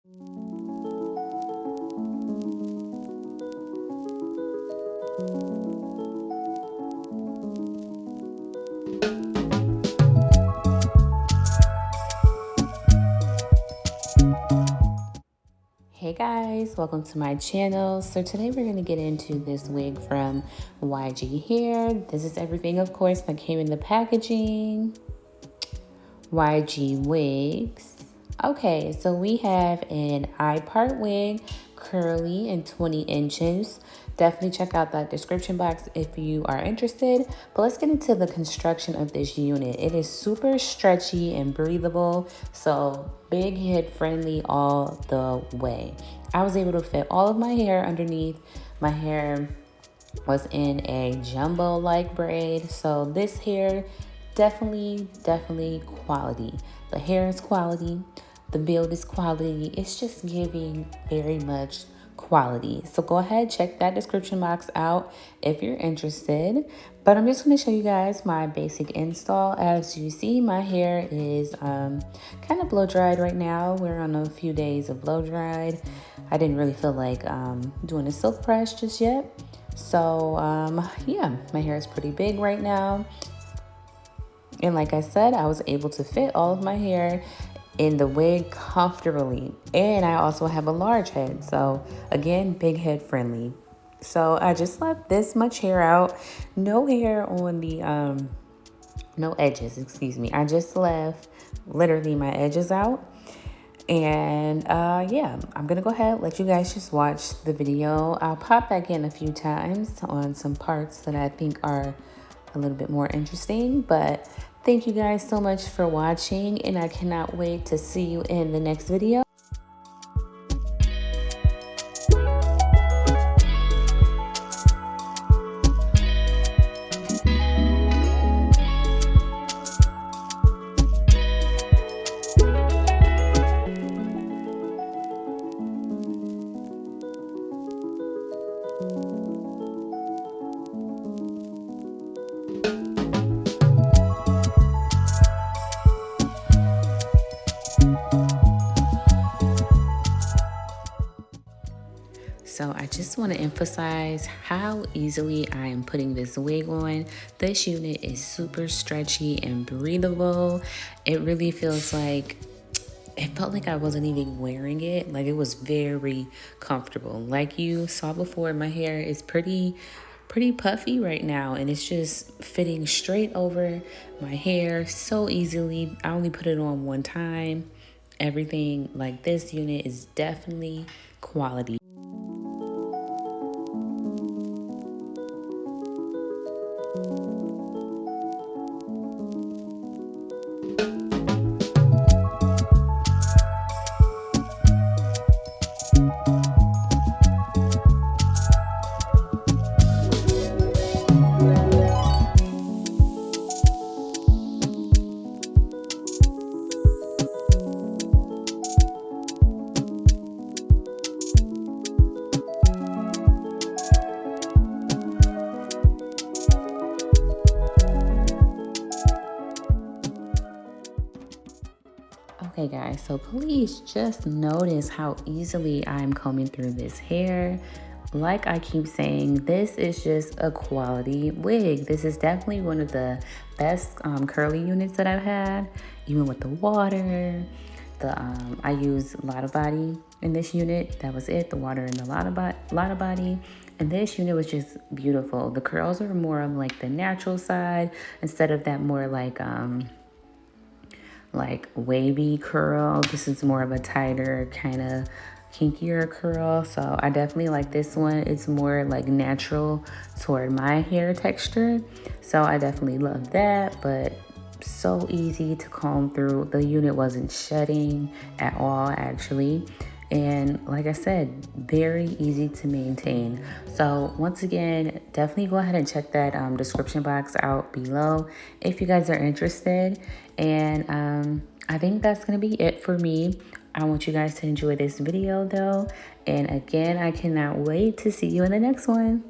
Hey guys, welcome to my channel. So today we're going to get into this wig from YG Hair. This is everything, of course, that came in the packaging. YGWigs. Okay, so we have an I-part wig, curly and 20 inches. Definitely check out that description box if you are interested. But let's get into the construction of this unit. It is super stretchy and breathable, so big head friendly all the way. I was able to fit all of my hair underneath. My hair was in a jumbo-like braid, so this hair definitely quality. The hair is quality, the build is quality. It's just giving very much quality. So go ahead, check that description box out if you're interested. But I'm just going to show you guys my basic install. As you see, my hair is kind of blow dried right now. We're on a few days of blow dried. I didn't really feel like doing a silk press just yet. So yeah, my hair is pretty big right now. And like I said, I was able to fit all of my hair in the wig comfortably. And I also have a large head. So again, big head friendly. So I just left this much hair out. No hair on the, no edges, excuse me. I just left literally my edges out. And yeah, I'm gonna go ahead, let you guys just watch the video. I'll pop back in a few times on some parts that I think are a little bit more interesting, but thank you guys so much for watching, and I cannot wait to see you in the next video. So I just want to emphasize how easily I am putting this wig on. This unit is super stretchy and breathable. It really feels like, it felt like I wasn't even wearing it. Like, it was very comfortable. Like you saw before, my hair is pretty puffy right now, and it's just fitting straight over my hair so easily. I only put it on one time. Everything, like, this unit is definitely quality. Okay guys, so please just notice how easily I'm combing through this hair. Like I keep saying, this is just a quality wig. This is definitely one of the best curly units that I've had, even with the water. I use Lotta Body in this unit. That was it, the water and the Lotta Body. And this unit was just beautiful. The curls are more of like the natural side instead of that more like wavy curl. This is more of a tighter, kind of kinkier curl. So I definitely like this one. It's more like natural toward my hair texture. So I definitely love that, but so easy to comb through. The unit wasn't shedding at all, actually. And like I said, very easy to maintain. So once again, definitely go ahead and check that description box out below if you guys are interested. And I think that's gonna be it for me. I want you guys to enjoy this video though. And again, I cannot wait to see you in the next one.